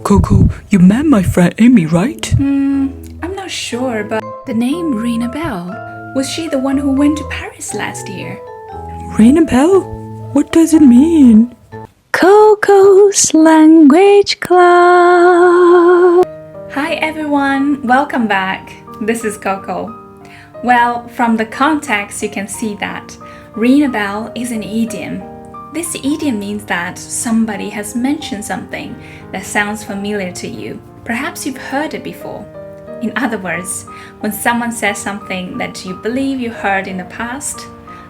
Coco, you met my friend Amy, right? I'm not sure, but the name ring a bell. Was she the one who went to Paris last year? Ring a bell? What does it mean? Coco's Language Club. Hi everyone, welcome back. This is Coco. Well, from the context you can see that ring a bell is an idiom. This idiom means that somebody has mentioned something that sounds familiar to you. Perhaps you've heard it before. In other words, when someone says something that you believe you heard in the past,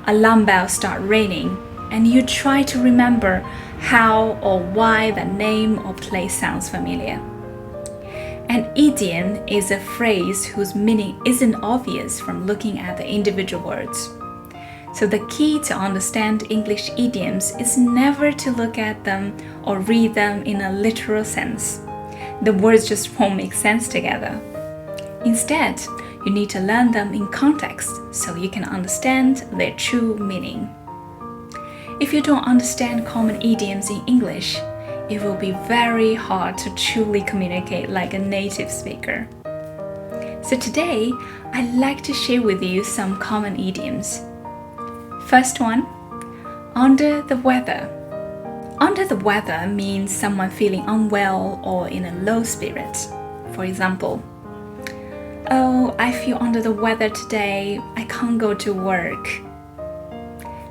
alarm bells start ringing and you try to remember how or why the name or place sounds familiar. An idiom is a phrase whose meaning isn't obvious from looking at the individual words. So the key to understand English idioms is never to look at them or read them in a literal sense. The words just won't make sense together. Instead, you need to learn them in context so you can understand their true meaning. If you don't understand common idioms in English, it will be very hard to truly communicate like a native speaker. So today, I'd like to share with you some common idioms. First one, under the weather. Under the weather means someone feeling unwell or in a low spirit. For example, oh, I feel under the weather today, I can't go to work.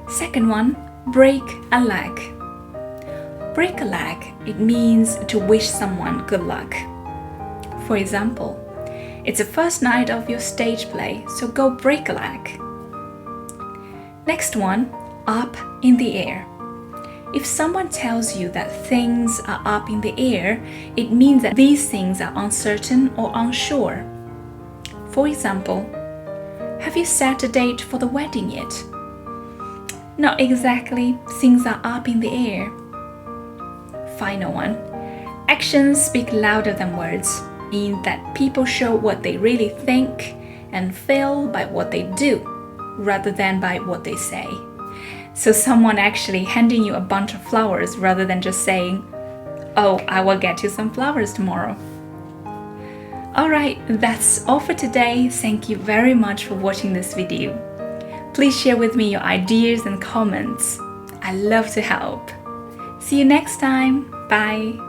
Second one, break a leg. Break a leg, it means to wish someone good luck. For example, it's the first night of your stage play, so go break a leg. Next one, up in the air. If someone tells you that things are up in the air, it means that these things are uncertain or unsure. For example, have you set a date for the wedding yet? Not exactly, things are up in the air. Final one, actions speak louder than words, means that people show what they really think and feel by what they do, rather than by what they say. So someone actually handing you a bunch of flowers rather than just saying, oh, I will get you some flowers tomorrow. Alright, that's all for today. Thank you very much for watching this video. Please share with me your ideas and comments. I love to help. See you next time. Bye.